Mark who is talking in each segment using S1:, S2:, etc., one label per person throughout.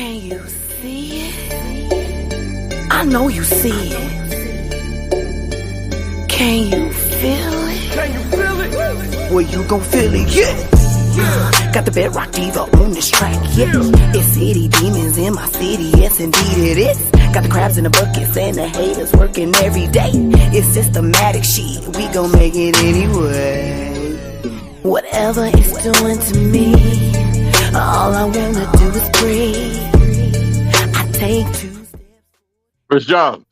S1: Can you see it? I know you see it. Can you feel it?
S2: Can you feel it?
S1: Well, you gon' feel it, yeah. Got the Bedrock Diva on this track, yeah. It's city demons in my city, yes indeed it is. Got the crabs in the buckets and the haters working every day. It's systematic shit, we gon' make it anyway. Whatever it's doing to me, all I wanna do is breathe. I take 2 steps.
S3: Rich John,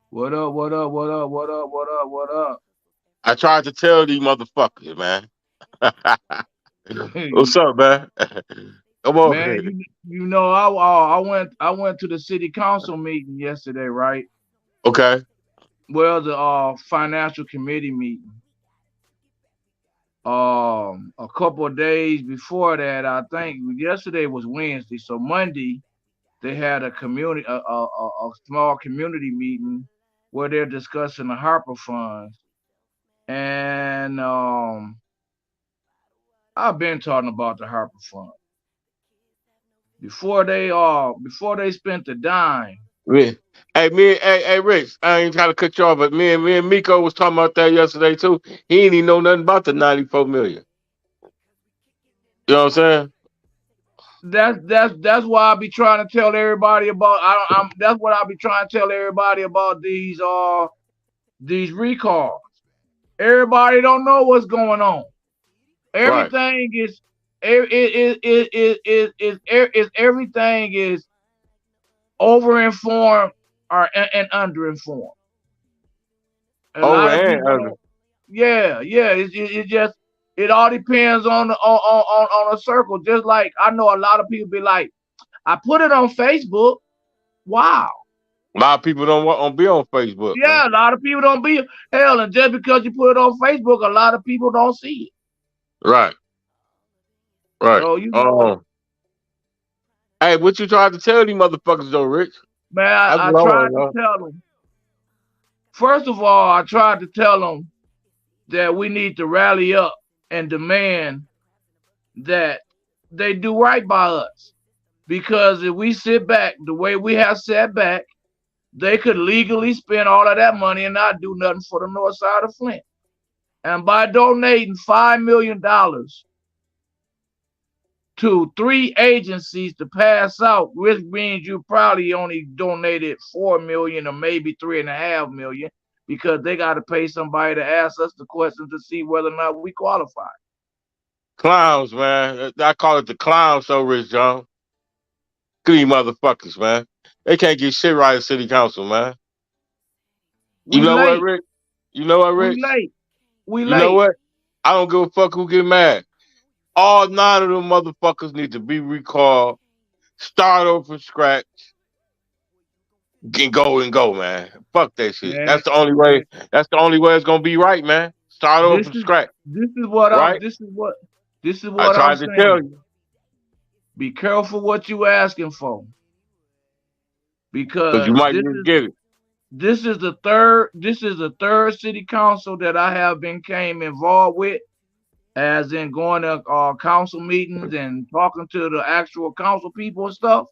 S2: What up, what up, what up, what up, what up, what up?
S3: I tried to tell these motherfuckers, man. What's up, man? Come on,
S2: Man,
S3: man.
S2: you know, I went to the city council meeting yesterday, right?
S3: Okay.
S2: Well, the financial committee meeting. A couple of days before that, I think yesterday was Wednesday, so Monday they had a small community meeting where they're discussing the Harper funds, and I've been talking about the Harper fund before they spent the dime.
S3: Hey, Rich, I ain't trying to cut you off, but me and Miko was talking about that yesterday too. He ain't even know nothing about the 94 million. You know what I'm saying?
S2: That's why I be trying to tell everybody about. That's what I be trying to tell everybody about these recalls. Everybody don't know what's going on.
S3: Right.
S2: Everything is everything is overinformed and underinformed. A
S3: Over
S2: lot of
S3: and
S2: people
S3: under.
S2: don't. Yeah. It just it all depends on a circle. Just like I know a lot of people be like, I put it on Facebook. Wow.
S3: A lot of people don't want to be on Facebook, man.
S2: Yeah, a lot of people don't be hell, and just because you put it on Facebook, a lot of people don't see it.
S3: Right. Right.
S2: So you know,
S3: Hey, what you tried to tell these motherfuckers though, Rich?
S2: man,
S3: That's
S2: I
S3: what I
S2: tried
S3: want to
S2: to
S3: know.
S2: tell them. First of all, I tried to tell them that we need to rally up and demand that they do right by us. Because if we sit back the way we have sat back, they could legally spend all of that money and not do nothing for the north side of Flint. And by donating $5 million to 3 agencies to pass out, which means you probably only donated 4 million or maybe 3.5 million, because they got to pay somebody to ask us the question to see whether or not we qualify.
S3: Clowns, man. I call it the clown show, Rich John. These motherfuckers, man. They can't get shit right at city council, man. You
S2: We
S3: know what,
S2: late.
S3: Rich? You know what,
S2: We
S3: Rich?
S2: late. We
S3: You know
S2: late.
S3: what? I don't give a fuck who get mad. All 9 of them motherfuckers need to be recalled, start over from scratch, and go, man. Fuck that shit.
S2: Man,
S3: That's the only way.
S2: man.
S3: That's the only way it's gonna be right, man. Start over
S2: This
S3: from
S2: is
S3: scratch,
S2: this is what I'm
S3: right?
S2: this is
S3: I
S2: what I'm
S3: tried to tell
S2: saying.
S3: you.
S2: Be careful what you asking for,
S3: Because you
S2: because
S3: might just get it.
S2: this is the third city council that I have became involved with, as in going to council meetings and talking to the actual council people and stuff.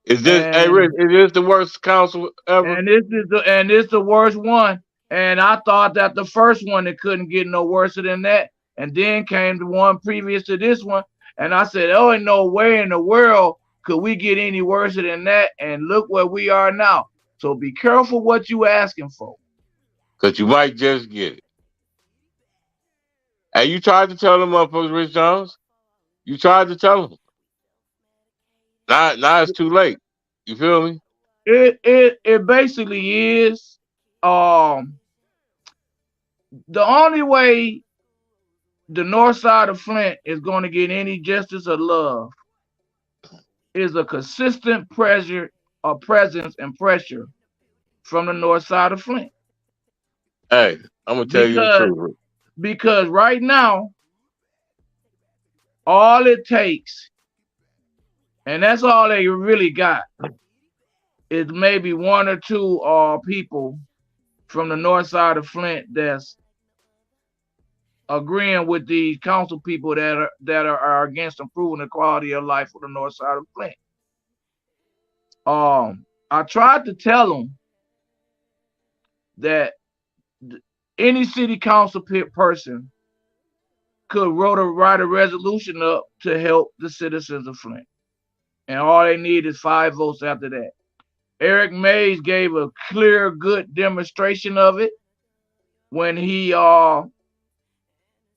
S3: Is this, hey, Rich,
S2: And
S3: is this the worst council ever?
S2: this is the worst one. And I thought that the first one it couldn't get no worse than that. And then came the one previous to this one, and I said, "Oh, ain't no way in the world could we get any worse than that." And look where we are now. So be careful what you asking for.
S3: Because you might just get it. Hey, you tried to tell them motherfuckers, Rich Jones. You tried to tell them. Now it's too late. You feel me?
S2: It basically is um the only way the north side of Flint is going to get any justice or love is a consistent pressure or presence and pressure from the north side of Flint.
S3: Hey, I'm gonna tell you the
S2: Because
S3: truth.
S2: right now, all it takes, and that's all they really got, is maybe one or two people from the north side of Flint that's agreeing with these council people that are against improving the quality of life for the north side of Flint. I tried to tell them that any city council person could write a resolution up to help the citizens of Flint. And all they need is 5 votes after that. Eric Mays gave a clear, good demonstration of it when he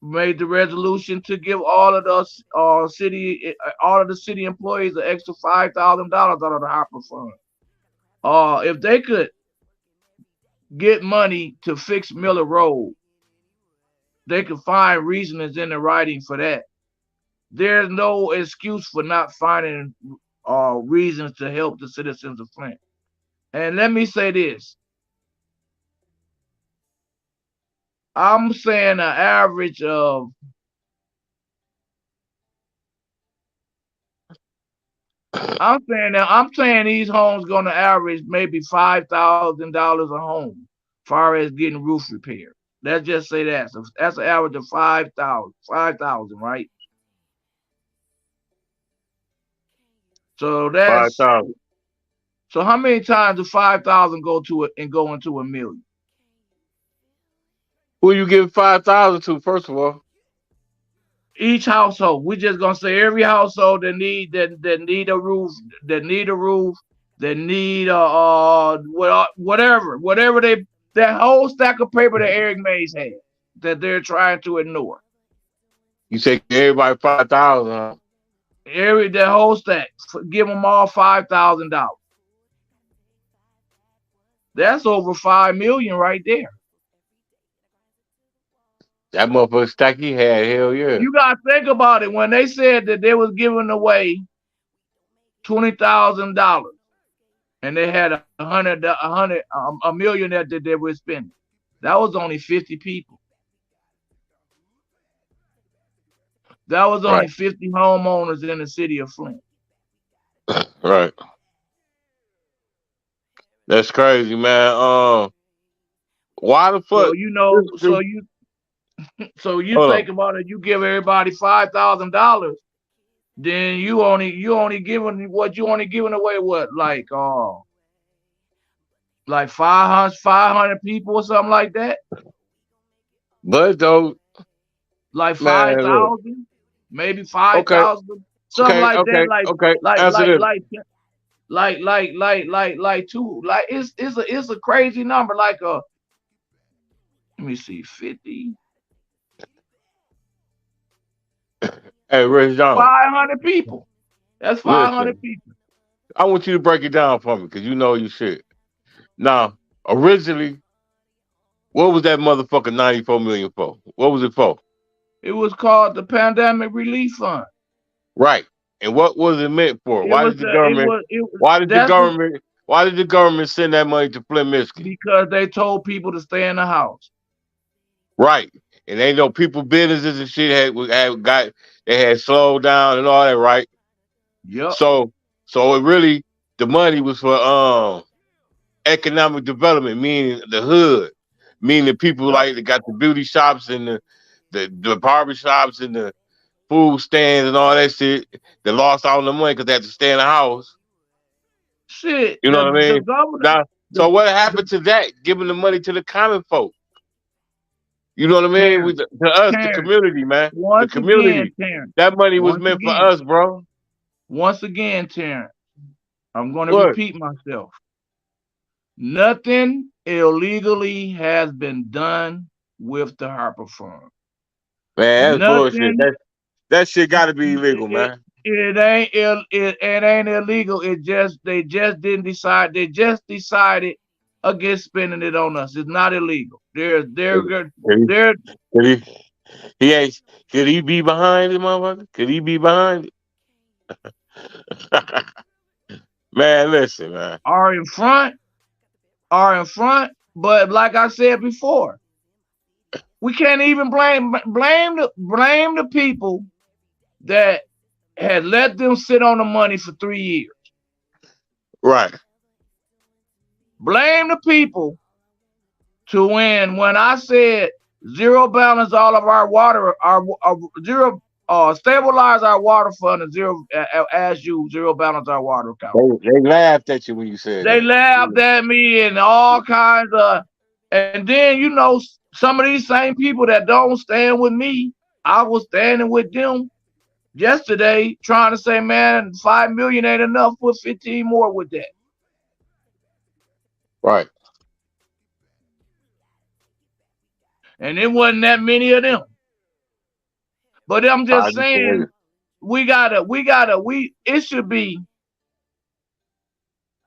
S2: made the resolution to give all of the city employees an extra $5,000 out of the Hopper Fund. If they could get money to fix Miller Road, they could find reasonings in the writing for that. There's no excuse for not finding reasons to help the citizens of Flint. And let me say this. I'm saying an average of I'm saying these homes gonna average maybe $5,000 a home, as far as getting roof repaired. Let's just say that. So that's an average of 5,000, right? So that's
S3: 5,000.
S2: so how many times do 5,000 go to it and go into $1 million?
S3: Who you giving 5,000 to? First of all,
S2: Each household. We're just gonna say every household that need a roof, that need whatever that whole stack of paper that Eric Mays had that they're trying to ignore.
S3: you say everybody 5,000. Huh?
S2: That whole stack, give them all $5,000. That's over $5 million right there.
S3: That motherfucker stack he had, hell yeah.
S2: You gotta think about it. When they said that they was giving away $20,000 and they had a million that they were spending, that was only 50 people. That was only 50 homeowners in the city of Flint.
S3: Right. That's crazy, man. Why the fuck?
S2: So you think about it. You give everybody $5,000, then you only giving away what, like 500 people or something like that.
S3: But though,
S2: like 5,000, maybe 5,000, something like that. Like two. Like it's a crazy number. Let me see, 50.
S3: Hey, Rich John.
S2: 500 people. That's 500 people.
S3: I want you to break it down for me because you know your shit. Now, originally, what was that motherfucker 94 million for? What was it for?
S2: It was called the Pandemic Relief Fund.
S3: Right. And what was it meant for? Why did the government send that money to Flint, Michigan?
S2: Because they told people to stay in the house.
S3: Right. And they know people businesses and shit had slowed down and all that, right?
S2: Yep.
S3: So it really, the money was for economic development, meaning the hood, meaning the people like that got the beauty shops and the barber shops and the food stands and all that shit that lost all the money because they had to stay in the house.
S2: Shit.
S3: You know what I mean? So what happened to that? Giving the money to the common folk. You know what I mean? To us, the community, man. The community. That money was meant for us, bro.
S2: Once again, Terrence, I'm going to repeat myself. Nothing illegally has been done with the Harper Fund.
S3: Man, that's bullshit. That shit got to be illegal, man.
S2: It ain't illegal. They just decided against spending it on us. It's not illegal. Could he be behind it, motherfucker? Could he be behind
S3: it? Man, listen, man.
S2: Are in front, but like I said before, we can't even blame the people that had let them sit on the money for 3 years.
S3: Right.
S2: Blame the people to when I said zero balance all of our water, our zero stabilize our water fund and zero as you zero balance our water account.
S3: They laughed at you when you said
S2: They
S3: that.
S2: laughed at me and all kinds of, and then some of these same people that don't stand with me, I was standing with them yesterday, trying to say, man, 5 million ain't enough. Put 15 more with that.
S3: Right.
S2: And it wasn't that many of them. But I'm just saying,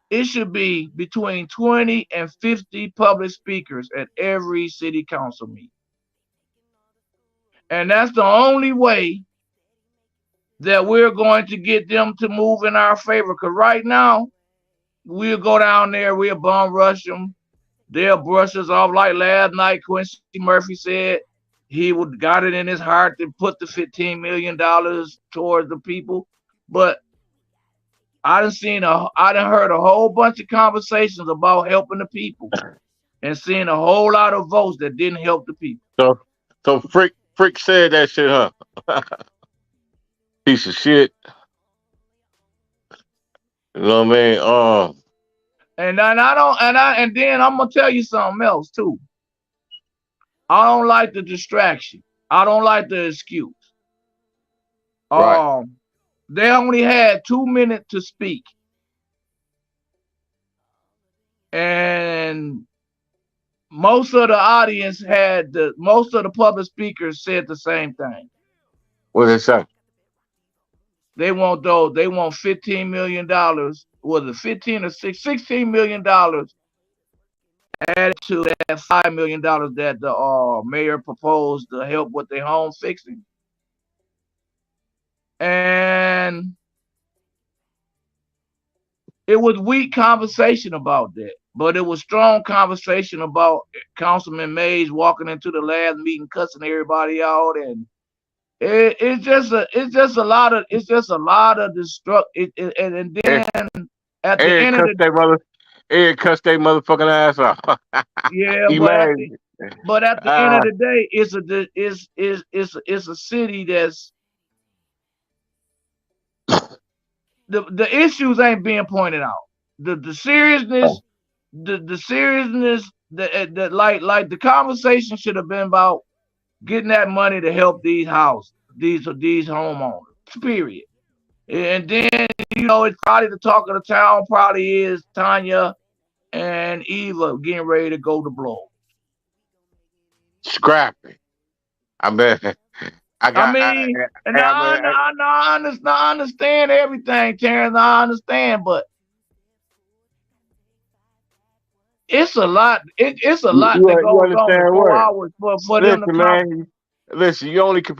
S2: it should be between 20 and 50 public speakers at every city council meeting. And that's the only way that we're going to get them to move in our favor. Because right now, we'll go down there, we'll bum rush them. They'll brush us off like last night. Quincy Murphy said he got it in his heart to put the $15 million towards the people. But I done heard a whole bunch of conversations about helping the people and seeing a whole lot of votes that didn't help the people.
S3: So Frick said that shit, huh? Piece of shit. You know what I mean?
S2: And then I'm gonna tell you something else too. I don't like the distraction. I don't like the excuse.
S3: Right.
S2: They only had 2 minutes to speak. And most of the audience most of the public speakers said the same thing.
S3: What did they say?
S2: They want $15 million. Was it 15 or $16 million added to that $5 million that the mayor proposed to help with their home fixing. And it was weak conversation about that, but it was strong conversation about Councilman Mays walking into the last meeting, cussing everybody out, and it's just a lot of destruct. And then at the end of the
S3: day, cuss their motherfucking ass off.
S2: Yeah, but at the end of the day, it's a city that's the issues ain't being pointed out. The seriousness, the seriousness that like the conversation should have been about getting that money to help these houses, these homeowners. Period. And then it's probably the talk of the town. Probably is Tanya and Eva getting ready to go to blow.
S3: Scrappy. I
S2: understand everything, Terrence. I understand, but it's a lot. It's a lot that goes on in 4 hours for them to come.
S3: Man, listen, you only can.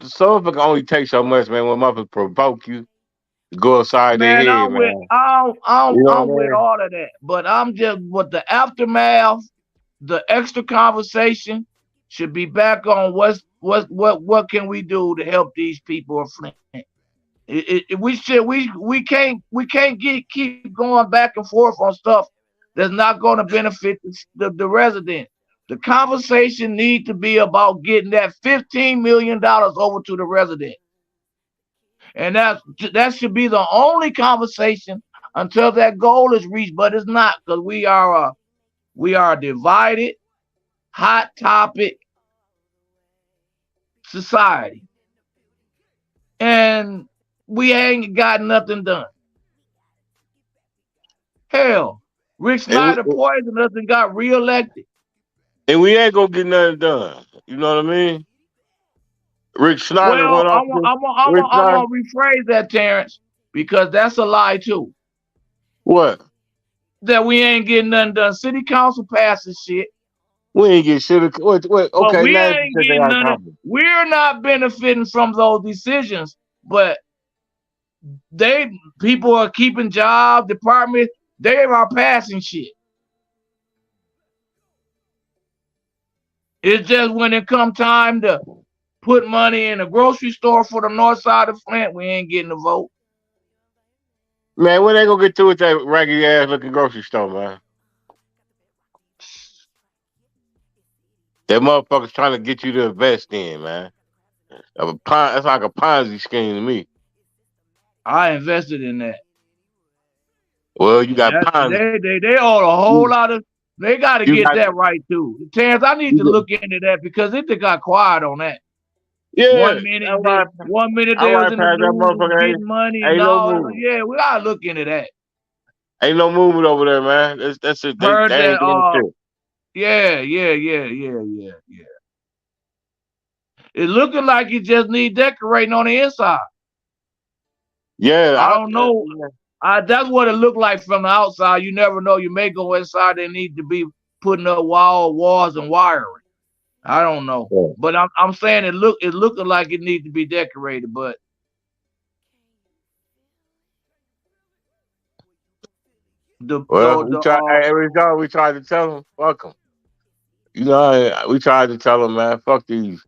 S3: Some of it can only take so much, man. When motherfuckers provoke you, go outside their head,
S2: I'm
S3: man.
S2: I'm with all of that, but I'm just with the aftermath. The extra conversation should be back on what can we do to help these people of Flint. We can't keep going back and forth on stuff that's not going to benefit the resident. The conversation needs to be about getting that $15 million over to the resident. And that should be the only conversation until that goal is reached, but it's not, because we are a divided, hot topic society. And we ain't got nothing done. Hell, Rick Snyder poisoned us and got reelected.
S3: And we ain't gonna get nothing done. You know what I mean? Rick Snyder went off.
S2: I'm gonna rephrase that, Terrence, because that's a lie too.
S3: What?
S2: That we ain't getting nothing done. City council passes shit.
S3: We ain't get shit. Wait, okay.
S2: But we ain't getting none. We're not benefiting from those decisions, but people are keeping jobs, departments, they are passing shit. It's just when it come time to put money in a grocery store for the north side of Flint, we ain't getting the vote.
S3: Man, when they gonna get through with that raggedy ass looking grocery store, man? That motherfucker's trying to get you to invest in, man. It's like a Ponzi scheme to me.
S2: I invested in that.
S3: Well, you got Ponzi.
S2: They owe a whole lot of. They got to get that right too. Terrence, I need to look into that because it got quiet on that.
S3: Yeah.
S2: One minute they was in the news getting money and all. Yeah, we gotta look into that.
S3: Ain't no movement over there, man. That's it.
S2: Heard that. Yeah. It's looking like you just need decorating on the inside.
S3: Yeah,
S2: I don't know. That's what it looked like from the outside. You never know. You may go inside. They need to be putting up walls and wiring. I don't know, yeah. But I'm saying it looking like it needs to be decorated. But
S3: we tried to tell them, fuck them. You know, we tried to tell them, man, fuck these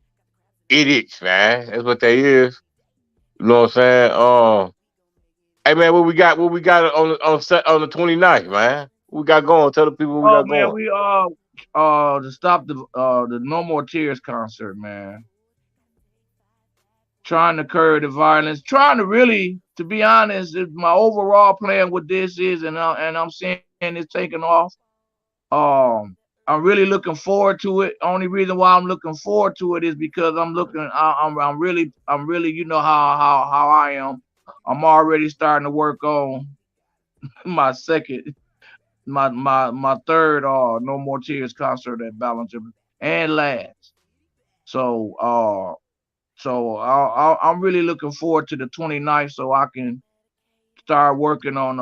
S3: idiots, man. That's what they is. You know what I'm saying? Hey man, what we got on the 29th, man? What we got going? Tell the people what we got going.
S2: We to stop the No More Tears concert, man. Trying to curb the violence. Trying to really, to be honest, my overall plan with this is, and I'm seeing it's taking off. I'm really looking forward to it. Only reason why I'm looking forward to it is because I'm really, you know how I am. I'm already starting to work on my third No More Tears concert at Ballinger and last. So I'm really looking forward to the 29th so I can start working on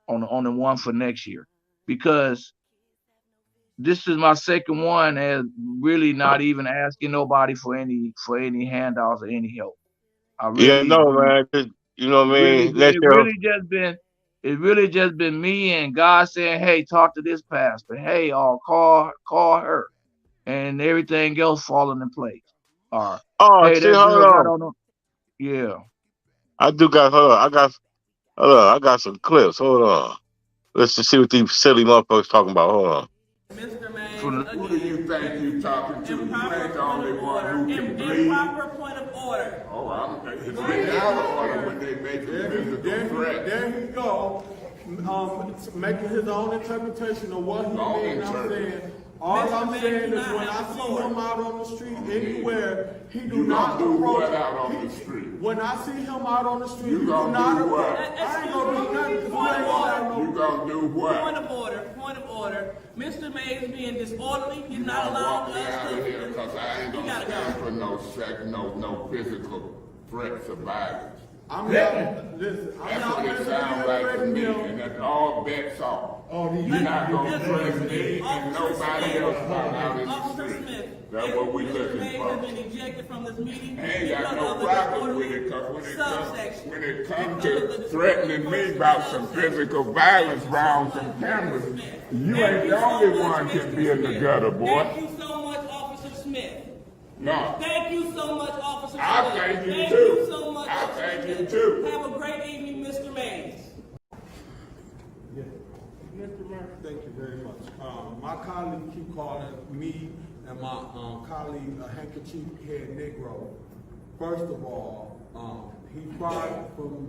S2: the one for next year, because this is my second one and really not even asking nobody for any handouts or any help.
S3: Man. You know what I mean?
S2: It's really just been me and God saying, hey, talk to this pastor. Hey, call her. And everything else falling in place. All right.
S3: Oh, hey, hold on.
S2: Yeah.
S3: I got some clips. Hold on. Let's just see what these silly motherfuckers talking about. Hold on.
S4: Mr. Mays, who do you think you talking to? You ain't the only one who can bleed. Improper point of order. Oh, it's been out of order when they make a physical threat.
S5: There he go, making his own interpretation of what he means. I'm saying is when I see him out on the street anywhere, he do not approach.
S4: Out on the street.
S5: When I see him out on the street, he do not approach. I ain't gonna do nothing.
S4: You gonna do what?
S6: Point of order. Mr. Mays being disorderly. He's not allowing us to.
S4: Here because I ain't gonna stand for no physical threats or violence. That's what it sounds like to me, and that's all bets off. You're not gonna threaten me and nobody else come out in the street. That's what we looking for.
S6: Has been ejected from this meeting.
S4: I ain't got no problem with it, because when it comes to threatening me about some physical violence around some cameras, you ain't the only one can be in the gutter, boy.
S6: Thank you so much, Officer Smith.
S4: No.
S6: Thank you so much, Officer Smith.
S4: I thank you
S6: thank
S4: too.
S6: You so much,
S4: I thank you too.
S6: Have a great evening, Mr. Mays.
S5: Yeah. Mr. Murphy, thank you very much. My colleague keep calling me and my colleague a handkerchief head Negro. First of all, he fired from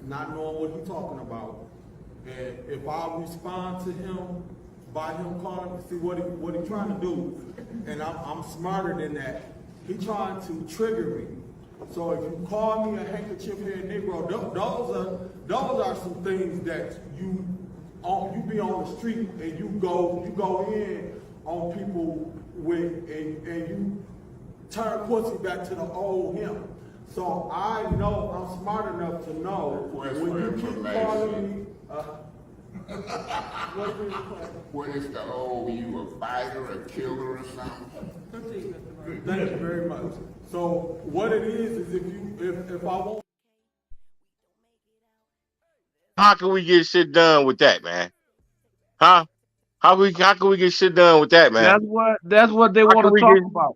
S5: not knowing what he's talking about. And if I respond to him by him calling, see what he trying to do, and I'm smarter than that. He trying to trigger me. So if you call me a handkerchief head Negro, those are some things that you be on the street and you go in on people with and you turn pussy back to the old him. So I know I'm smart enough to know when you keep calling me.
S4: What is the old you a fighter, a killer, or something?
S5: Thank you very much. So what it is if I won't.
S3: How can we get shit done with that, man? Huh? How can we get shit done with that, man?
S2: That's what they want to talk about.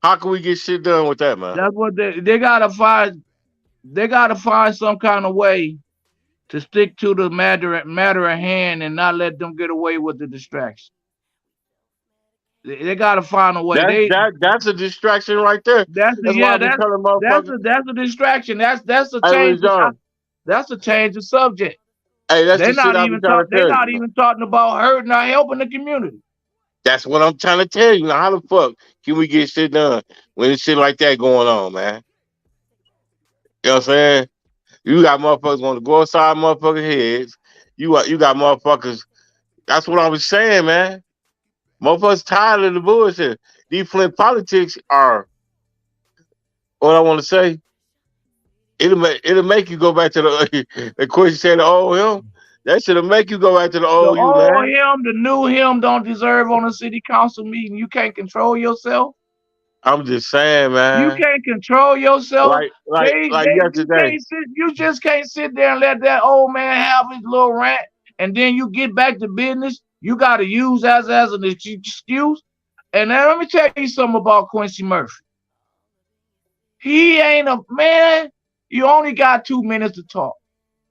S3: How can we get shit done with that, man?
S2: That's what they gotta find. They gotta find some kind of way to stick to the matter at hand and not let them get away with the distraction. They got to find a way.
S3: That's a distraction right there.
S2: That's
S3: Why I be telling motherfuckers.
S2: that's a distraction. That's a
S3: Hey,
S2: change.
S3: John.
S2: That's a change of subject.
S3: Hey, that's
S2: They're
S3: the shit
S2: not
S3: I be
S2: even
S3: trying to
S2: they're
S3: tell
S2: not
S3: you.
S2: even talking about hurting or helping the community.
S3: That's what I'm trying to tell you. Now, how the fuck can we get shit done when there's shit like that going on, man? You know what I'm saying? You got motherfuckers want to go outside motherfuckers' heads. You got motherfuckers. That's what I was saying, man. Motherfuckers tired of the bullshit. These Flint politics are what I want to say. It'll make you go back to the question said the old him. That shit'll make you go back to the
S2: The
S3: old you,
S2: old
S3: man.
S2: him, the new him don't deserve on a city council meeting. You can't control yourself.
S3: I'm just saying,
S2: You
S3: man.
S2: can't control yourself.
S3: Like yesterday.
S2: You just can't sit there and let that old man have his little rant, and then you get back to business. You got to use as an excuse. And now let me tell you something about Quincy Murphy. He ain't a man. You only got 2 minutes to talk.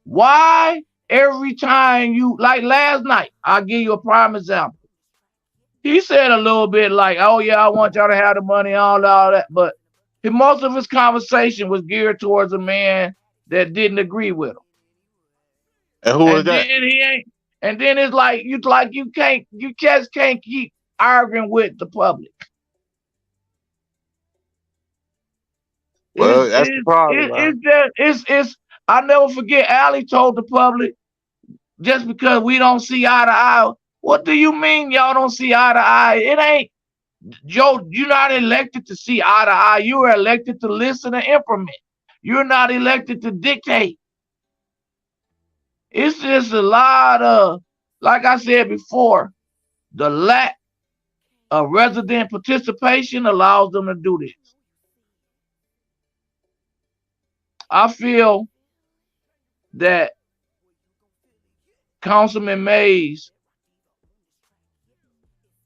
S2: Why every time you, like last night, I'll give you a prime example. He said a little bit like, oh yeah, I want y'all to have the money, all that, but most of his conversation was geared towards a man that didn't agree with him.
S3: And who was that?
S2: Then he ain't, and then it's like you just can't keep arguing with the public.
S3: Well, that's the problem, man.
S2: I never forget Ali told the public, just because we don't see eye to eye. What do you mean y'all don't see eye to eye? It ain't, Joe, you're not elected to see eye to eye. You are elected to listen and implement. You're not elected to dictate. It's just a lot of, like I said before, the lack of resident participation allows them to do this. I feel that Councilman Mays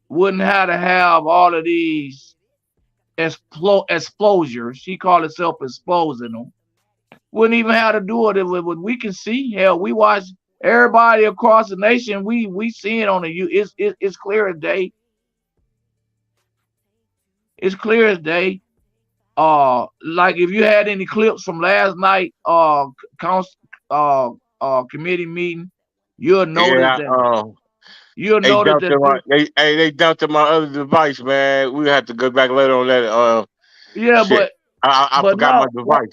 S2: wouldn't have to have all of these exposures. She called herself exposing them. Wouldn't even have to do it with what we can see. Hell, we watch everybody across the nation. We see it on the it's clear as day. It's clear as day. Like if you had any clips from last night committee meeting, you'll notice that. You'll notice that
S3: they dumped in my other device, man. We have to go back later on that.
S2: Yeah,
S3: shit. I forgot my device.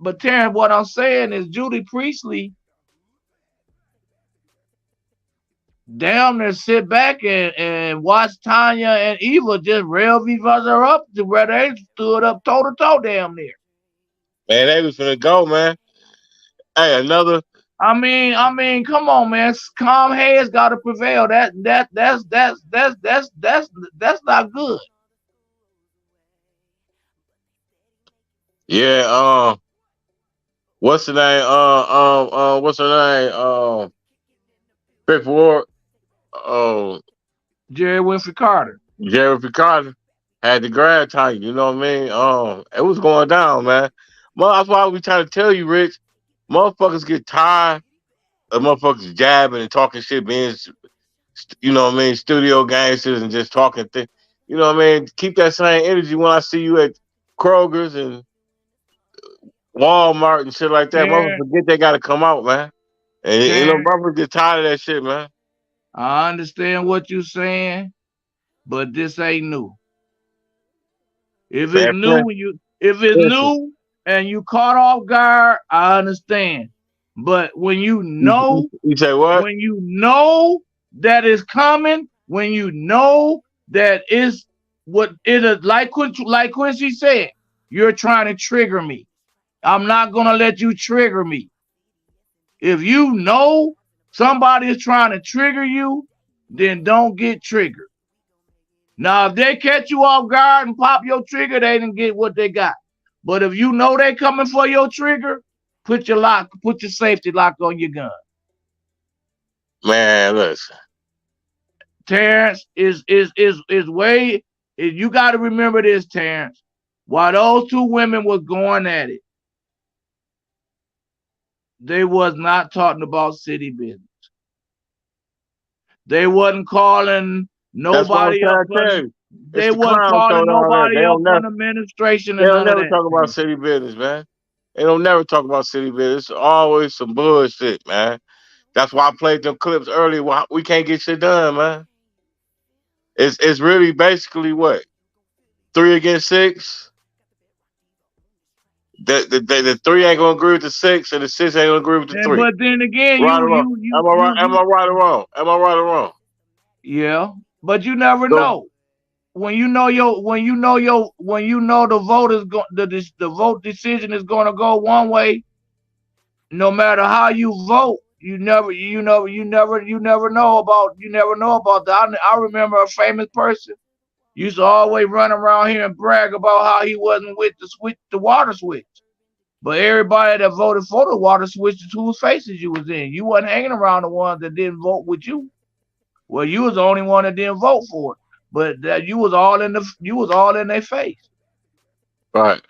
S2: But Terrence, what I'm saying is Judy Priestley damn near sit back and watch Tanya and Eva just rev each other up to where they stood up toe to toe damn near.
S3: Man, they was finna go, man. Hey, another.
S2: I mean, come on, man. Calm heads gotta prevail. That's not good.
S3: Yeah, what's the name? What's her name? Fifth Ward.
S2: Jerry Winfrey Carter.
S3: Jerry Winfrey Carter had the grab time. You know what I mean? It was going down, man. Well, that's why we trying to tell you, Rich. Motherfuckers get tired of motherfuckers jabbing and talking shit, being, you know what I mean, studio gangsters and just talking things. You know what I mean? Keep that same energy when I see you at Kroger's and Walmart and shit like that. Motherfuckers forget they got to come out, man. And you know, motherfuckers get tired of that shit, man.
S2: I understand what you're saying, but this ain't new. If it's new and you caught off guard, I understand. But when you know,
S3: you say what?
S2: When you know that it's coming, when you know that it's what it is, like Quincy said, you're trying to trigger me. I'm not gonna let you trigger me. If you know somebody is trying to trigger you, then don't get triggered. Now, if they catch you off guard and pop your trigger, they didn't get what they got. But if you know they coming for your trigger, put your safety lock on your gun.
S3: Man, listen.
S2: Terrence is way. You got to remember this, Terrence. While those two women was going at it, they was not talking about city business. They wasn't calling
S3: That's what I'm
S2: Nobody up
S3: trying to
S2: from
S3: tell
S2: the,
S3: you. It's
S2: they
S3: the
S2: wasn't
S3: clown show
S2: calling
S3: down there.
S2: nobody up from the administration
S3: They
S2: and
S3: don't
S2: none of
S3: never
S2: that,
S3: talk about
S2: man.
S3: city business, man. They don't never talk about city business. It's always some bullshit, man. That's why I played them clips earlier. We can't get shit done, man. It's really basically what 3 against 6. The 3 ain't gonna agree with the 6, and the 6 ain't gonna agree with the
S2: And
S3: 3.
S2: but then again,
S3: Right or wrong? Am I right? Am I right or wrong? Am I right or wrong?
S2: yeah. But you never
S3: So,
S2: know. When you know the vote is the vote decision is gonna go one way, no matter how you vote, you never know about that. I remember a famous person used to always run around here and brag about how he wasn't with the water switch. But everybody that voted for the water switch is whose faces you was in. You wasn't hanging around the ones that didn't vote with you. Well, you was the only one that didn't vote for it. But that you was all in their face.
S3: right,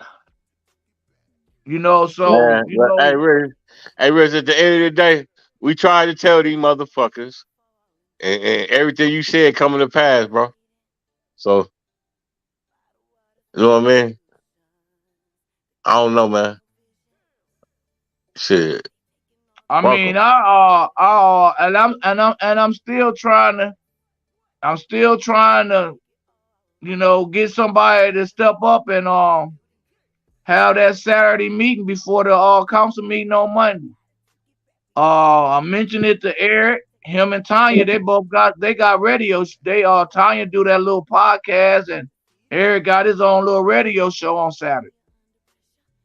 S2: So
S3: man. Hey, Rich. Hey, Rich. At the end of the day, we tried to tell these motherfuckers, and everything you said coming to pass, bro. So, you know what I mean? I don't know, man. Shit.
S2: I
S3: Welcome.
S2: mean, I'm still trying to, get somebody to step up and have that Saturday meeting before the council meeting on Monday. I mentioned it to Eric. Him and Tanya, they got radio. Tanya do that little podcast, and Eric got his own little radio show on Saturday.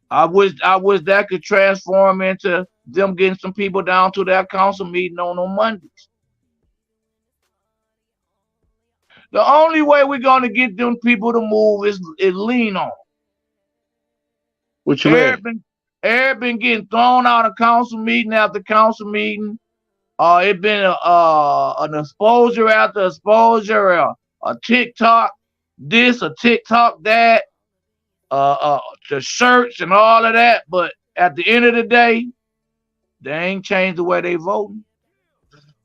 S2: I wish that could transform into them getting some people down to that council meeting on Mondays. The only way we're gonna get them people to move is lean on.
S3: What you mean?
S2: Eric been getting thrown out of council meeting after council meeting. It been an exposure after exposure, a TikTok this, a TikTok that, the shirts and all of that. But at the end of the day, they ain't changed the way they voting.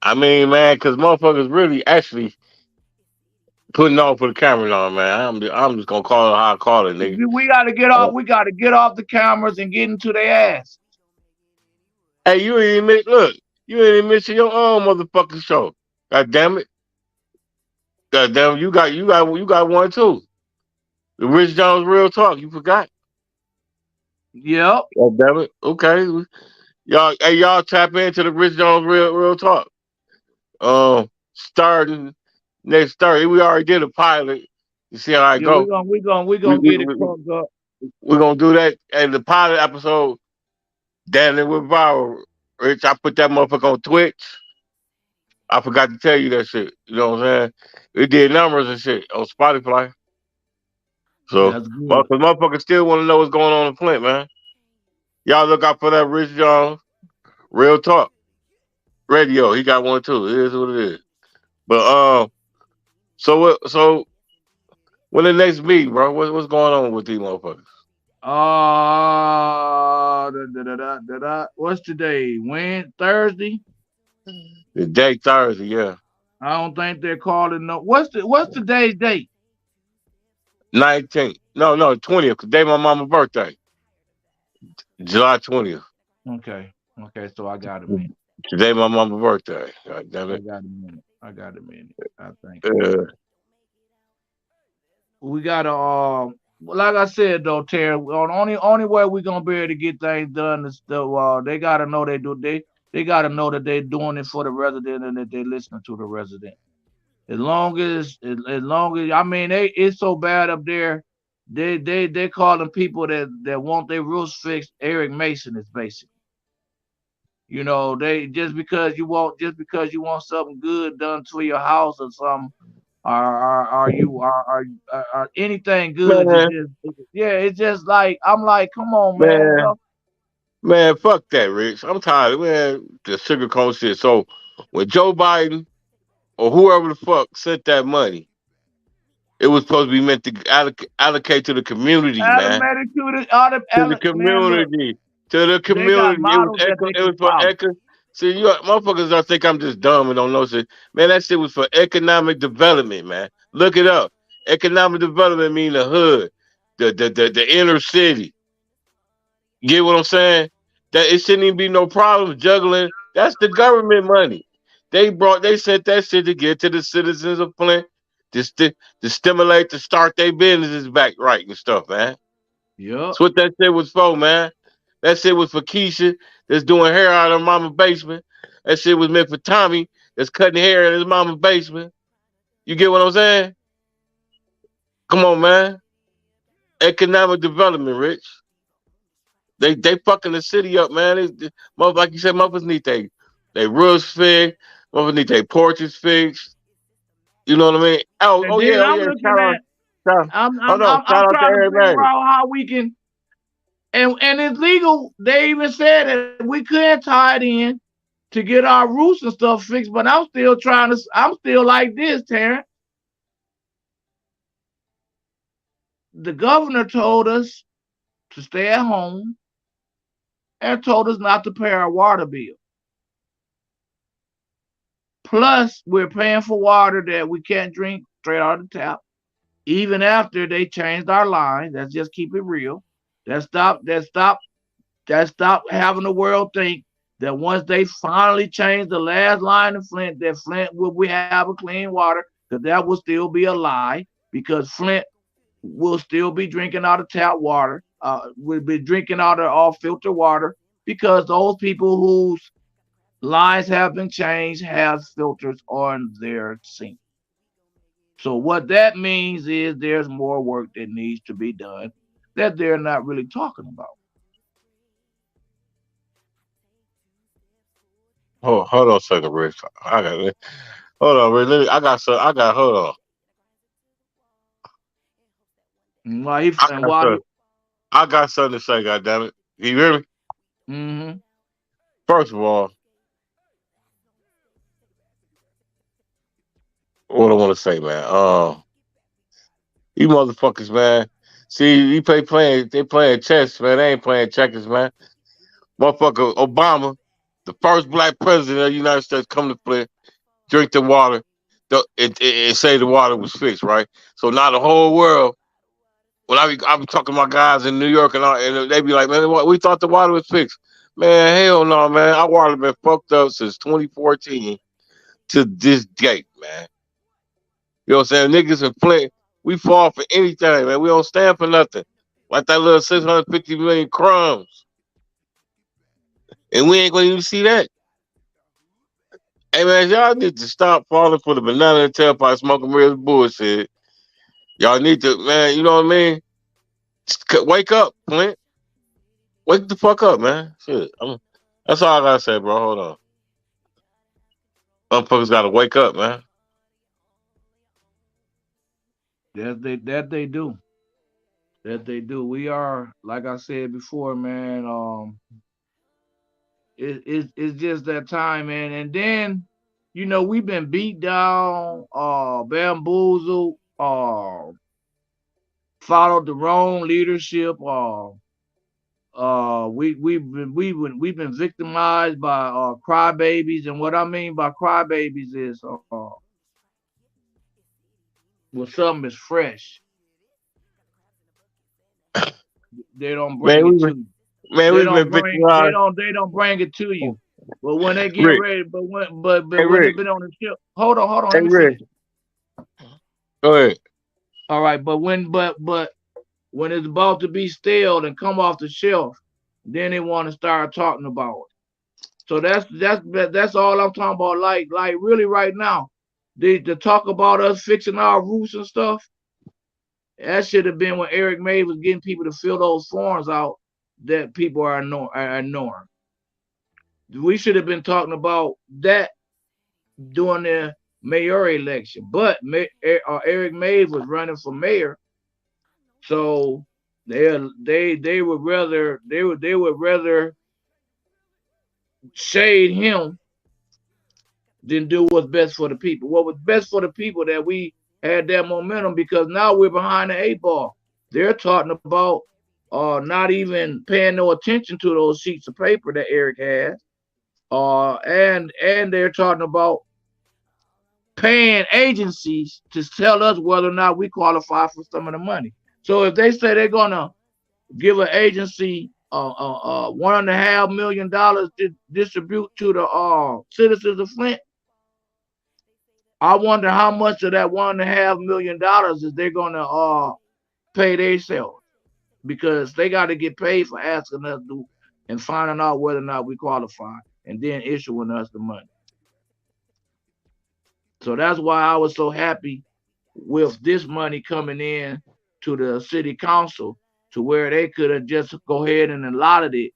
S3: I mean, man, because motherfuckers really actually putting on for the camera on, man. I'm just gonna call it how I call it, nigga.
S2: We gotta get off. We gotta get off the cameras and get into their ass.
S3: Hey, you ain't admit. Look, you ain't even mention your own motherfucking show. God damn it. God damn it. You got one too. The Rich Jones Real Talk. You forgot.
S2: Yep.
S3: God damn it. Okay. Y'all tap into the Rich Jones Real Talk. Starting next Thursday. We already did a pilot. You see how I go.
S2: We gonna get it crunked up.
S3: We're gonna do that. And the pilot episode, damn it, with viral. Rich, I put that motherfucker on Twitch. I forgot to tell you that shit. You know what I'm saying? We did numbers and shit on Spotify. So, motherfuckers still want to know what's going on in Flint, man. Y'all look out for that Rich Jones Real Talk Radio. He got one too. It is what it is. But so when the next meeting, bro? What's going on with these motherfuckers?
S2: What's today? Thursday?
S3: The day Thursday, yeah.
S2: I don't think they're calling no. What's today's date?
S3: 19th. No, 20th. Today my mama's birthday. July 20th.
S2: Okay. So I got a minute.
S3: Today my mama's birthday. God damn it.
S2: I got a minute. I think. We gotta like I said though, Terry. Only way we're gonna be able to get things done is they gotta know they gotta know that they're doing it for the resident and that they're listening to the resident. As long as I mean it's so bad up there. They calling people that want their roofs fixed Eric Mason is basically. They just because you want something good done to your house or something, are anything good? It's just like I'm like, come on, man.
S3: Man, fuck that, Rich. I'm tired, man. The sugarcoat shit. So when Joe Biden or whoever the fuck sent that money, it was supposed to be meant to allocate to the community, man. To the community. It was See, you motherfuckers don't think I'm just dumb and don't know shit. Man, that shit was for economic development, man. Look it up. Economic development mean the hood, the inner city. Get what I'm saying? That it shouldn't even be no problem juggling. That's the government money. They sent that shit to get to the citizens of Flint to stimulate to start their businesses back right and stuff, man.
S2: Yep.
S3: That's what that shit was for, man. That shit was for Keisha that's doing hair out of her mama's basement. That shit was meant for Tommy that's cutting hair in his mama's basement. You get what I'm saying? Come on, man. Economic development, Rich. They fucking the city up, man. Like you said, motherfuckers need they roofs fixed. Motherfuckers need their porches fixed. You know what I mean? Oh
S2: then
S3: yeah,
S2: I'm
S3: yeah.
S2: looking
S3: Shout
S2: at. I'm
S3: out to
S2: trying to figure
S3: everybody.
S2: out how we can. And it's legal. They even said that we could tie it in to get our roofs and stuff fixed. But I'm still I'm still like this, Terrence. The governor told us to stay at home and told us not to pay our water bill. Plus, we're paying for water that we can't drink straight out of the tap. Even after they changed our line, let's just keep it real. That stop having the world think that once they finally change the last line in Flint, that Flint we have a clean water, because that will still be a lie, because Flint will still be drinking out of tap water. We'll be drinking out of all filtered water, because those people whose lines have been changed have filters on their sink. So what that means is there's more work that needs to be done that they're not really talking about.
S3: Hold on a second, Rich. Hold on, Rich. Hold on. I got something to say, goddammit. You hear me?
S2: Mm-hmm.
S3: First of all, what I want to say, man. You motherfuckers, man. See, they playing chess, man. They ain't playing checkers, man. Motherfucker Obama, the first black president of the United States, come to Flint, drink the water, and say the water was fixed, right? So now the whole world, when I be talking to my guys in New York and they be like, man, we thought the water was fixed. Man, hell no, man. Our water been fucked up since 2014 to this date, man. You know what I'm saying? Niggas in Flint, we fall for anything, man. We don't stand for nothing. Like that little 650 million crumbs. And we ain't gonna even see that. Hey man, y'all need to stop falling for the banana and tailpipe smoking real bullshit. Y'all need to, man, you know what I mean? Just wake up, Flint. Wake the fuck up, man. Shit. That's all I gotta say, bro. Hold on. Motherfuckers gotta wake up, man.
S2: That they do. That they do. We are, like I said before, man. It's just that time, man. And then, we've been beat down, bamboozled, followed the wrong leadership. We've been victimized by crybabies, and what I mean by crybabies is when something is fresh, they don't bring it to you.
S3: Man, we've been victimized.
S2: They don't bring it to you. But when they get
S3: Rick.
S2: ready, but when they've been on the ship, hold on.
S3: Hey, Rick. Go ahead.
S2: All right, but when it's about to be stale and come off the shelf, then they want to start talking about it. So that's all I'm talking about. Like really right now, to talk about us fixing our roofs and stuff. That should have been when Eric May was getting people to fill those forms out that people are ignoring. We should have been talking about that during the mayor election, but Eric May was running for mayor, so they would rather shade him than do what's best for the people. What was best for the people that we had that momentum, because now we're behind the 8 ball. They're talking about not even paying no attention to those sheets of paper that Eric has. And they're talking about paying agencies to tell us whether or not we qualify for some of the money. So if they say they're gonna give an agency $1.5 million to distribute to the citizens of Flint, I wonder how much of that $1.5 million is they're gonna pay themselves, because they got to get paid for asking us to and finding out whether or not we qualify and then issuing us the money. So that's why I was so happy with this money coming in to the city council, to where they could have just go ahead and allotted it.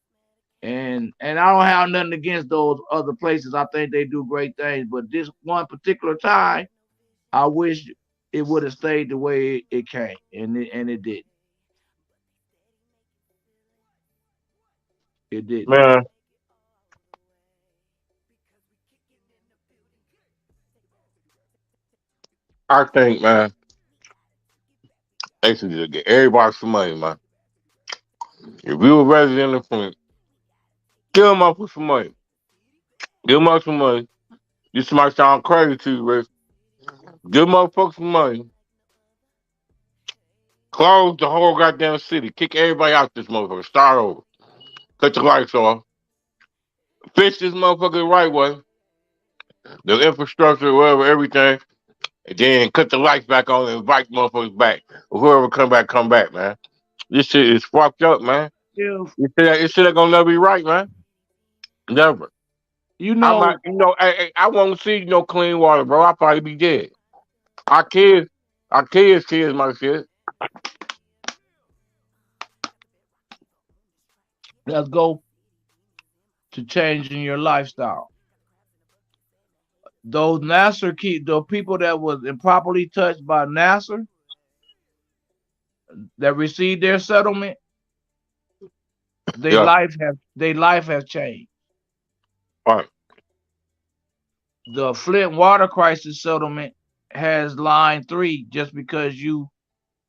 S2: And I don't have nothing against those other places. I think they do great things. But this one particular time, I wish it would have stayed the way it came, and it didn't. It didn't.
S3: Man, I think, man, they should just get everybody some money, man. If you a resident of Flint, give them up with some money. Give them up some money. This might sound crazy to you, Rich. Give motherfuckers some money. Close the whole goddamn city. Kick everybody out this motherfucker. Start over. Cut the lights off. Fix this motherfucker the right way. The infrastructure, whatever, everything. And then cut the lights back on and invite motherfuckers back. Or whoever come back, man. This shit is fucked up, man.
S2: If
S3: This shit ain't gonna never be right, man. Never.
S2: you
S3: I'm
S2: know,
S3: not, I won't see no clean water, bro. I'll probably be dead. Our kids, kids might shit.
S2: let's go to changing your lifestyle. Those the people that was improperly touched by Nasser, that received their settlement,
S3: Yeah.
S2: their life has changed.
S3: All right.
S2: The Flint water crisis settlement has line 3. Just because you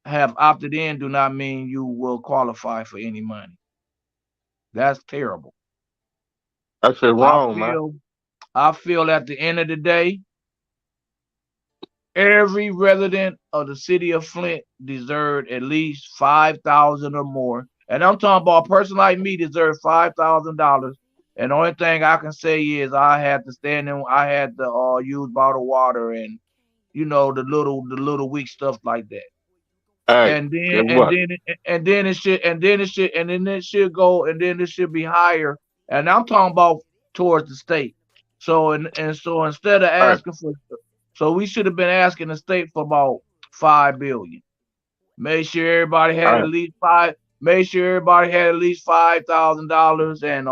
S2: have opted in, do not mean you will qualify for any money. That's terrible.
S3: That shit
S2: I
S3: wrong, man.
S2: feel I feel at the end of the day, every resident of the city of Flint deserved at least 5,000 or more. And I'm talking about a person like me deserved $5,000. And the only thing I can say is I had to stand in, I had to use bottled water, and the little weak stuff like that.
S3: Hey,
S2: And
S3: guess
S2: then and
S3: what?
S2: then it should go, and then it should be higher. And I'm talking about towards the state. So instead of
S3: All right.
S2: asking for, so we should have been asking the state for about 5 billion. Make sure everybody
S3: All
S2: had at
S3: right.
S2: least five. Make sure everybody had at least $5,000, and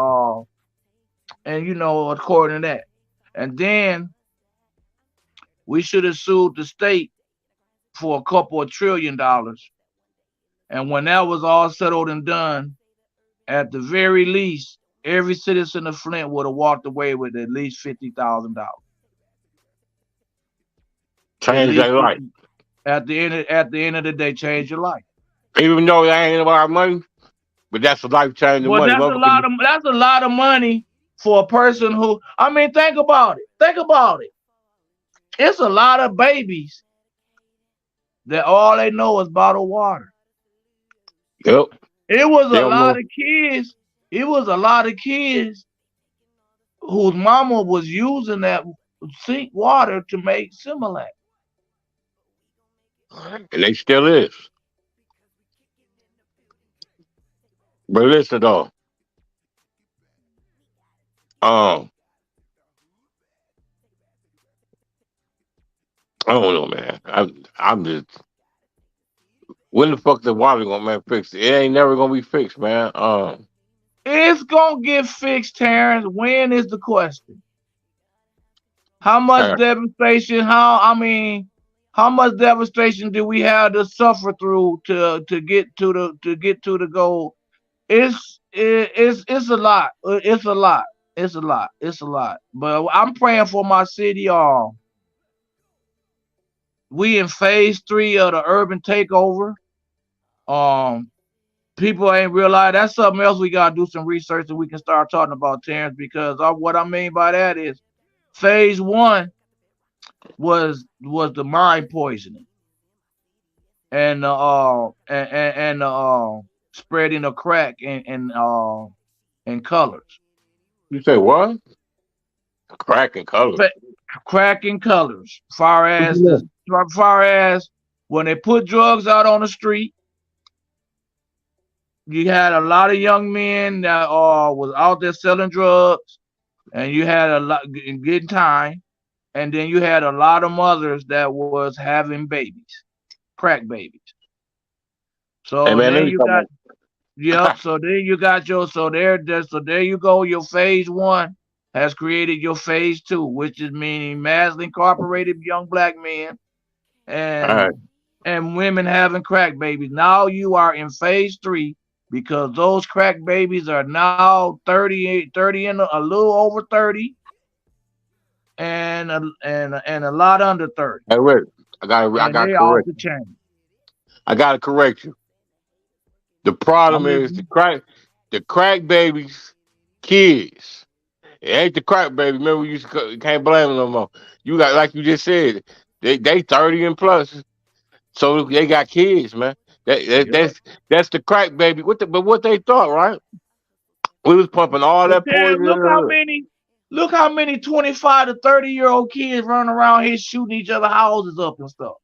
S2: according to that. And then we should have sued the state for a couple of $1 trillion. And when that was all settled and done, at the very least, every citizen of Flint would have walked away with at least $50,000. At
S3: Change
S2: least
S3: their life.
S2: 50. At the end of the day, change your life.
S3: Even though that ain't about money, but that's a life changing
S2: Well,
S3: money. Motherfucker.
S2: that's a lot of money for a person who, I mean, think about it. Think about it. It's a lot of babies that all they know is bottled water.
S3: Yep.
S2: It was
S3: They
S2: a
S3: don't
S2: lot
S3: know.
S2: of kids. It was a lot of kids whose mama was using that sink water to make Similac.
S3: And they still is. But listen though, um, I don't know, man. I'm just when the fuck the water gonna man fix it? It ain't never gonna be fixed, man.
S2: It's gonna get fixed, Terrence. When is the question? How much
S3: Uh,
S2: devastation? How much devastation do we have to suffer through to get to the goal? It's a lot. It's a lot. It's a lot. It's a lot. But I'm praying for my city. We in phase 3 of the urban takeover. Um, people ain't realize that's something else we gotta do some research and we can start talking about, Terrence, because what I mean by that is phase one was the mind poisoning and spreading of crack and colors.
S3: You say what? Crack and color.
S2: Crack and colors. Far as when they put drugs out on the street, you had a lot of young men that was out there selling drugs, and you had a lot getting time, and then you had a lot of mothers that was having babies, crack babies. So
S3: Hey, man,
S2: then you got So then you got there you go. Your phase one has created your phase two, which is meaning mass incorporated young black men and women having crack babies. Now you are in phase three because those crack babies are now 30 and a little over 30 and a lot under 30.
S3: Hey, wait, I gotta correct you. I gotta correct you. The problem is the crack babies, kids. It ain't the crack baby. Remember, you can't blame them no more. You got, like you just said, they 30 and plus, so they got kids, man. That's the crack baby. But what they thought, right? We was pumping all that poison.
S2: Look how many 25 to 30-year-old kids running around here shooting each other houses up and stuff.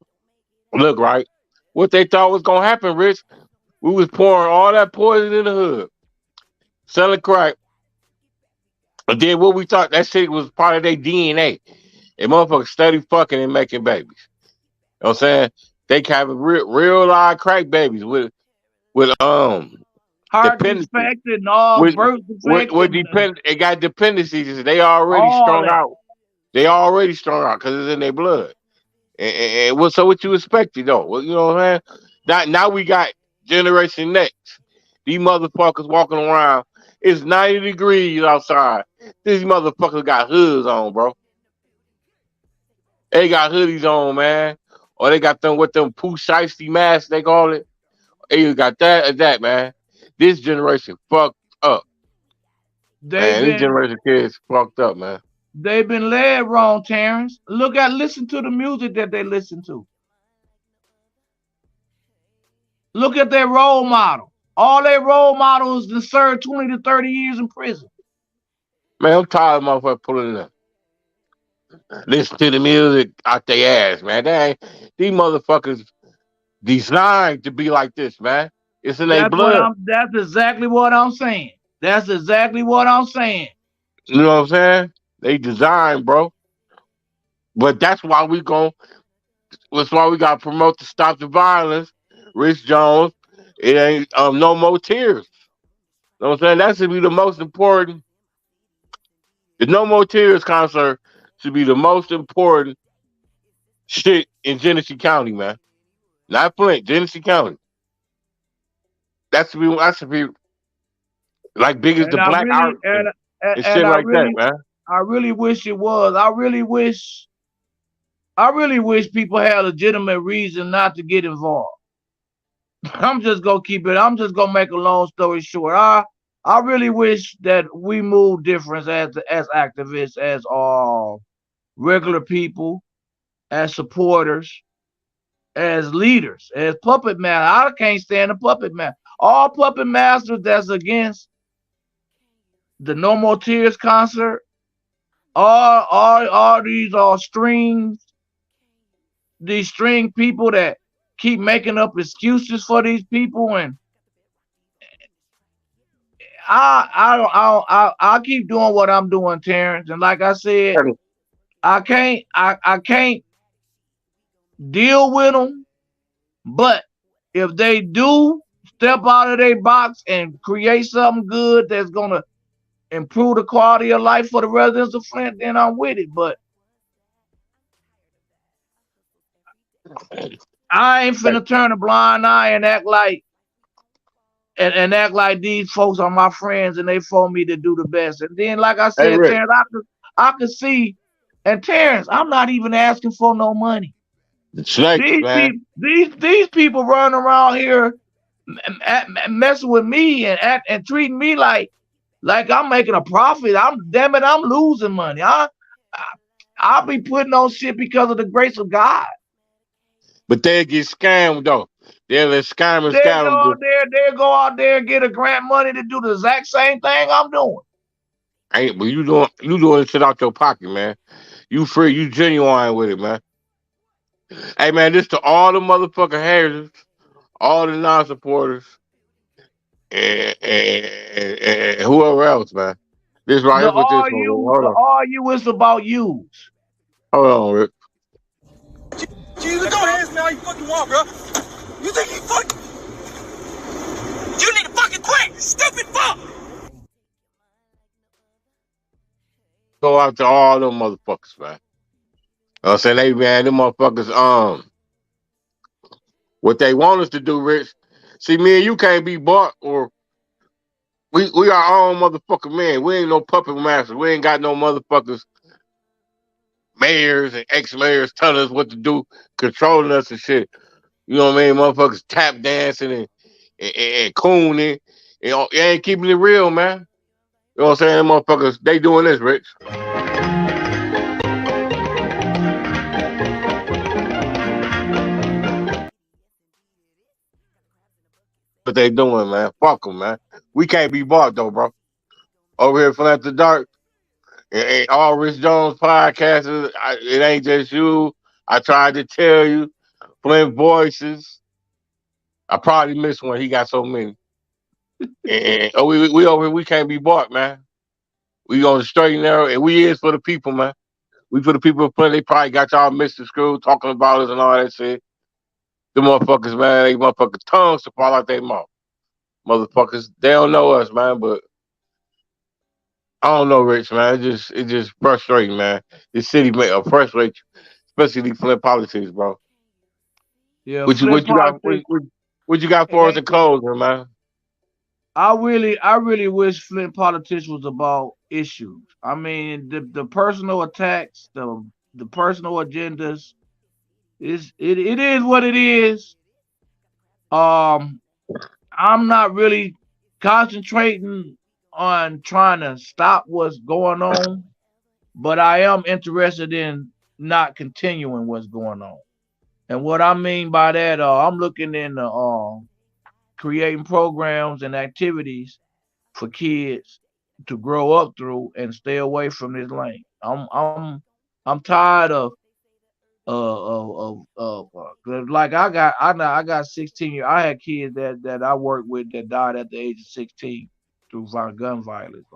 S3: Look, right? What they thought was gonna happen, Rich? We was pouring all that poison in the hood, selling crack. And then what we thought that shit was part of their DNA. And motherfuckers steady fucking and making babies. You know what I'm saying? They have real live crack babies with
S2: heart defected and all birth defected.
S3: It got dependencies. They already strung out. They already strung out because it's in their blood. And what you expected though? Well, you know what I'm saying? Now we got Generation Next. These motherfuckers walking around. It's 90 degrees outside. These motherfuckers got hoods on, bro. They got hoodies on, man. Or they got them with them poo shiesty masks, they call it. They got that, man. This generation fucked up. This generation kids fucked up, man.
S2: They've been led wrong, Terrence. Listen to the music that they listen to. Look at their role model. All their role models that served 20 to 30 years in prison.
S3: Man, I'm tired of motherfuckers pulling them. Listen to the music out their ass, man. These motherfuckers designed to be like this, man. It's in their blood.
S2: That's exactly what I'm saying. That's exactly what I'm saying.
S3: You know what I'm saying? They designed, bro. But that's why we got to promote to stop the violence. Rich Jones, it ain't no more tears. You know what I'm saying? That should be the most important. The No More Tears concert should be the most important shit in Genesee County, man. Not Flint, Genesee County. That should be like big as the Black Art and shit like that, man.
S2: I really wish it was. I really wish people had a legitimate reason not to get involved. I'm just gonna make a long story short. I really wish that we move different as activists, as regular people, as supporters, as leaders, as puppet masters. I can't stand a puppet master. All puppet masters that's against the No More Tears concert, all these these string people that keep making up excuses for these people, and I'll keep doing what I'm doing, Terrence. And like I said, I can't deal with them, but if they do step out of their box and create something good that's gonna improve the quality of life for the residents of Flint, then I'm with it. But I ain't finna turn a blind eye and act like these folks are my friends and they for me to do the best. And then, like I said, hey, Terrence, I could see, and Terrence, I'm not even asking for no money.
S3: These
S2: people running around here messing with me and treating me like I'm making a profit. Damn it, I'm losing money. I'll be putting on shit because of the grace of God.
S3: But they get scammed though. They'll let scammers
S2: They
S3: scam
S2: go
S3: them.
S2: out there, they go out there and get a grant money to do the exact same thing I'm doing.
S3: But you doing shit out your pocket, man. You free, you genuine with it, man. Hey man, this to all the motherfucking haters, all the non-supporters, and whoever else, man. This right
S2: The
S3: here with this
S2: all
S3: one.
S2: you,
S3: Hold
S2: the
S3: on.
S2: all you is about you.
S3: Hold on, Rick.
S7: Jesus, don't ask me how you fucking want, bro. You think you fucking... You need to fucking quit, stupid fuck!
S3: Go out to all them motherfuckers, man. I'm saying, hey man, them motherfuckers, what they want us to do, Rich. See, me and you can't be bought, or we our own motherfucking man. We ain't no puppet masters. We ain't got no motherfuckers, mayors and ex-mayors telling us what to do, controlling us and shit. You know what I mean? Motherfuckers tap dancing and cooning. You know, they ain't keeping it real, man. You know what I'm saying? Them motherfuckers, they doing this, Rich. What they doing, man? Fuck them, man. We can't be bought though, bro. Over here from After Dark, it ain't all Rich Jones podcasters. It ain't just you. I tried to tell you. Flint Voices. I probably missed one. He got so many. And we over here, we can't be bought, man. We on the straight and narrow, and we is for the people, man. We for the people of Flint. They probably got y'all Mr. Screw talking about us and all that shit. The motherfuckers, man, they motherfuckers tongues to fall out their mouth. Motherfuckers, they don't know us, man, but I don't know, Rich, man. It just frustrating, man. This city frustrate you, especially these Flint politics, bro.
S2: Yeah,
S3: What
S2: Flint
S3: you got?
S2: politics.
S3: What you got
S2: It
S3: for us in
S2: ain't.
S3: closing, man?
S2: I really wish Flint politics was about issues. I mean, the personal attacks, the personal agendas, it is what it is. I'm not really concentrating on trying to stop what's going on, but I am interested in not continuing what's going on. And what I mean by that, I'm looking into creating programs and activities for kids to grow up through and stay away from this lane. I'm tired like I got 16 years. I had kids that I worked with that died at the age of 16 through gun violence.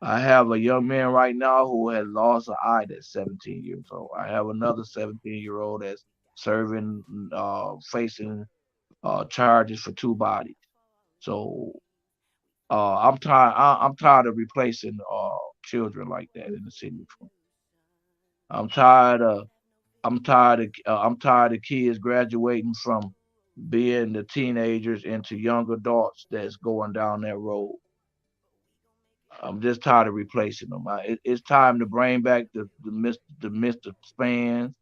S2: I have a young man right now who has lost an eye that's 17 years old. I have another 17-year-old that's serving facing charges for 2 bodies. So I'm tired. I'm tired of replacing children like that in the city of Flint. I'm tired of I'm tired of kids graduating from being the teenagers into young adults that's going down that road. I'm just tired of replacing them. It's time to bring back the Mr. Spans,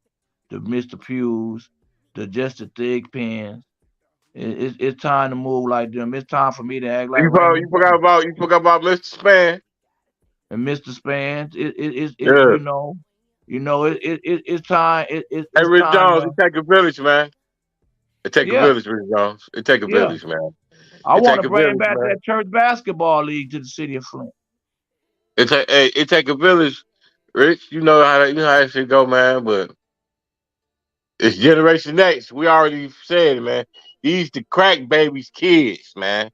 S2: the Mr. Pews, the just the Thick Pens. It's time to move like them. It's time for me to act like Raymond
S3: You forgot about Mr. Span.
S2: and Mr. Spans. It
S3: Yeah.
S2: it's time.
S3: Hey,
S2: It's
S3: Rich
S2: time
S3: Jones,
S2: to
S3: it take a village, man. It take a
S2: yeah
S3: village, Rich Jones. It take a
S2: yeah.
S3: village, man.
S2: I
S3: It
S2: want
S3: take
S2: to
S3: a
S2: bring
S3: village,
S2: back
S3: man.
S2: that church basketball league to the city of Flint.
S3: It take a village, Rich. You know how that shit go, man. But it's Generation X. We already said it, man. These the crack babies' kids, man.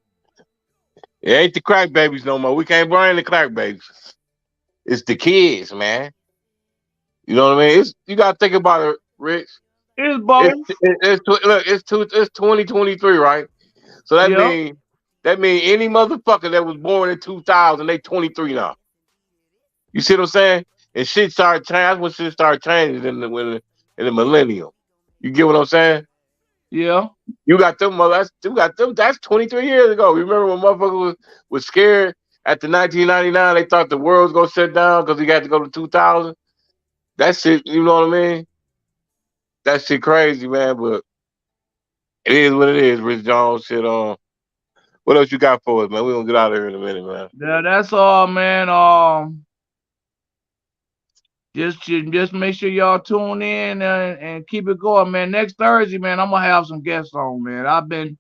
S3: It ain't the crack babies no more. We can't bring the crack babies. It's the kids, man. You know what I mean? You gotta think about it, Rich.
S2: It's both.
S3: It's 2023, right? So
S2: Yeah.
S3: that mean any motherfucker that was born in 2000, they 23 now. You see what I'm saying? And shit started changing. That's when shit started changing in the millennium. You get what I'm saying?
S2: Yeah.
S3: You got them mother. You got them. That's 23 years ago. Remember when motherfucker was scared at the 1999? They thought the world was gonna shut down because he got to go to 2000. That shit. You know what I mean? That shit crazy, man. But It is what it is, Rich Jones. Shit, what else you got for us, man? We're gonna get out of here in a minute, man.
S2: Yeah, that's all, man. Just make sure y'all tune in and keep it going, man. Next Thursday, man, I'm gonna have some guests on, man. I've been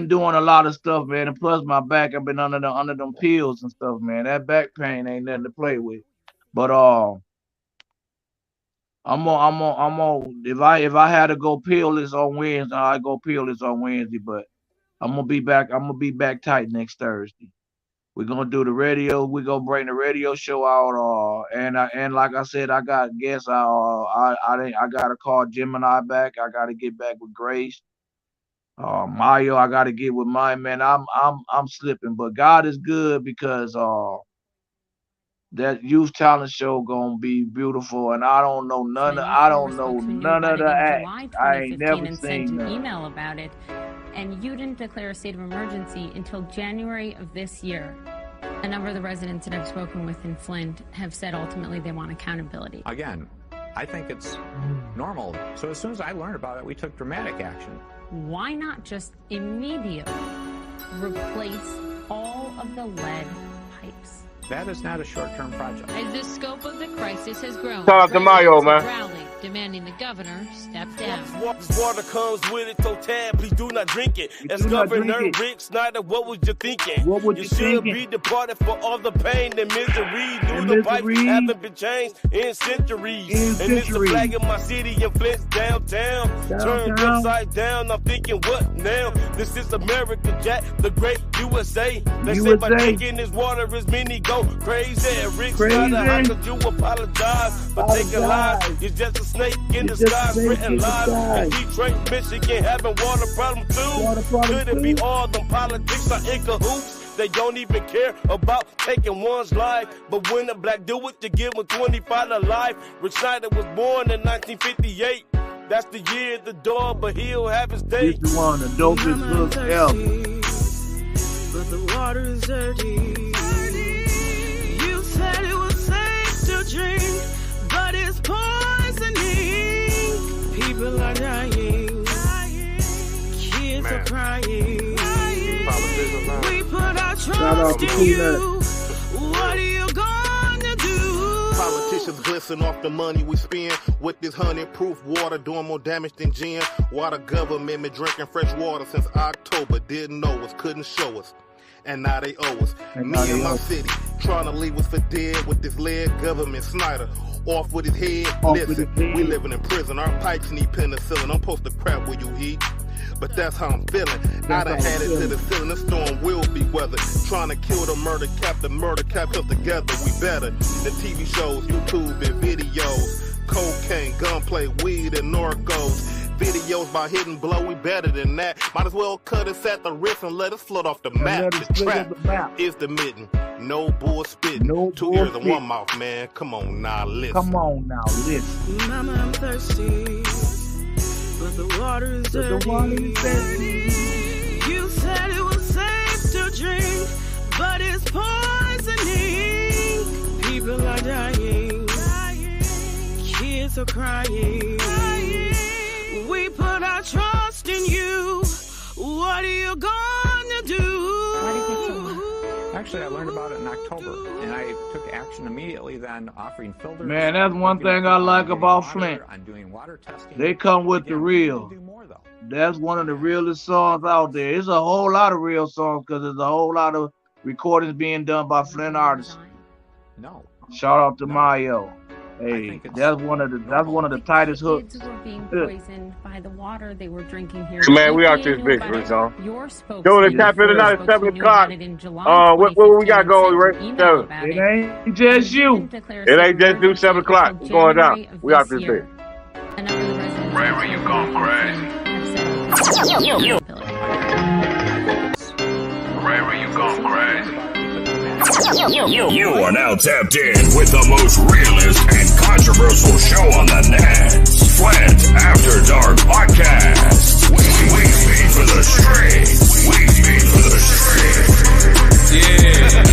S2: doing a lot of stuff, man, and plus my back, I've been under them pills and stuff, man. That back pain ain't nothing to play with. But I'm on. If I had to go pillless on Wednesday, I go pillless on Wednesday. But I'm gonna be back. I'm gonna be back tight next Thursday. We're gonna do the radio. We're gonna bring the radio show out. And like I said, I got guests. I gotta call Gemini back. I gotta get back with Grace. Mayo, I gotta get with mine, man. I'm slipping, but God is good because that youth talent show gonna be beautiful, and I don't know none of the acts. I ain't never seen
S8: an email about it, and you didn't declare a state of emergency until January of this year. A number of the residents that I've spoken with in Flint have said ultimately they want accountability.
S9: Again, I think it's normal. So as soon as I learned about it, we took dramatic action.
S8: Why not just immediately replace all of the lead pipes?
S9: That is not a short-term project.
S10: As the scope of the crisis has grown,
S3: Shout out to Mayo, man.
S10: rally, demanding the governor step down.
S7: Water comes with it, so Tad, please do not drink it. As Governor Rick Snyder, what was you thinking?
S2: What was you
S7: should
S2: thinking?
S7: be departed for all the pain and misery. The pipes haven't been changed in centuries. And it's the flag of my city in Flint downtown. Turned upside down, I'm thinking, what now? This is America, Jack, the great USA. They say by drinking this water is many go crazy. Rick Snyder, how could you apologize for taking lives? You're just a snake in the sky, spreading lies. In Detroit, Michigan, having water problem too. Could it be all them politics are in cahoots? They don't even care about taking one's life. But when a black do it, you give him 25 to life. Rick Snyder was born in 1958. That's the year the dog, but he'll have his day.
S2: This one, the dopest look ever.
S6: But the water is dirty. You said it was safe to drink, but it's poisoning. People are dying. Kids are crying. We put our trust in you. What are you gonna do?
S11: Politicians glisten off the money we spend with this honey-proof water doing more damage than gin. Water government been drinking fresh water since October. Didn't know us, couldn't show us. And now they owe us. Me and my city trying to leave us for dead with this lead government. Snyder off with his head. Listen, we living in prison. Our pipes need penicillin. I'm supposed to crap where you eat. But that's how I'm feeling. I done had it to the ceiling. The storm will be weathered. Trying to kill the murder cap us together. We better. The TV shows, YouTube and videos. Cocaine, gunplay, weed, and narcos. Videos by hidden blow, we better than that. Might as well cut us at the wrist and let us float off the map. The trap is the mitten. No bull spitting. Two ears and one mouth, man. Come on now, listen.
S6: Mama, I'm thirsty. But the water is dirty. You said it was safe to drink, but it's poisoning. People are dying. Kids are crying. We put our trust in you. What are you gonna do?
S9: Actually, I learned about it in October, and I took action immediately then, offering filters.
S2: Man, that's one thing I like about Flint. They come with the real. That's one of the realest songs out there. It's a whole lot of real songs because there's a whole lot of recordings being done by Flint artists.
S9: No.
S2: Shout out to Mayo. Hey, that's one of the tightest hooks.
S8: Kids were being poisoned by the water they were drinking here.
S3: Man, we out this bitch, Rick Jones.
S8: Your spokesman,
S3: Doing the tap in tonight at 7 o'clock. What we got going, Rick?
S2: It ain't just you.
S3: It ain't just you, 7 o'clock. It's going down. We out this bitch.
S4: Ray, you gone crazy. Ray, you gone crazy.
S12: You are now tapped in with the most realest and controversial show on the net. Flint After Dark Podcast. We speak for the streets. We speak for the streets. Yeah.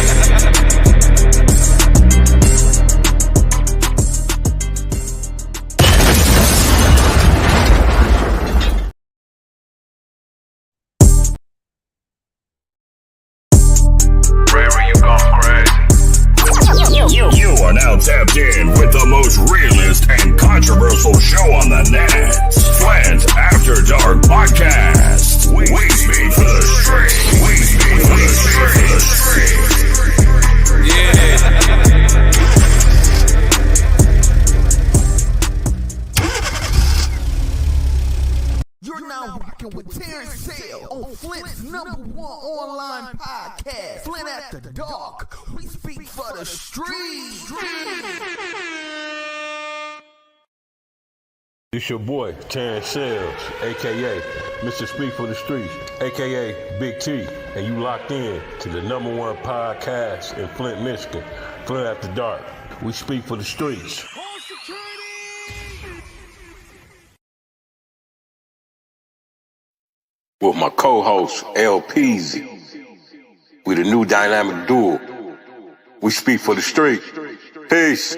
S13: dark. We speak for the streets.
S14: It's your boy, Terrence Sales, a.k.a. Mr. Speak for the Streets, a.k.a. Big T, and you locked in to the #1 podcast in Flint, Michigan, Flint After Dark. We speak for the streets. With my co-host, L. Peasy. We the new dynamic duo. We speak for the street. Peace.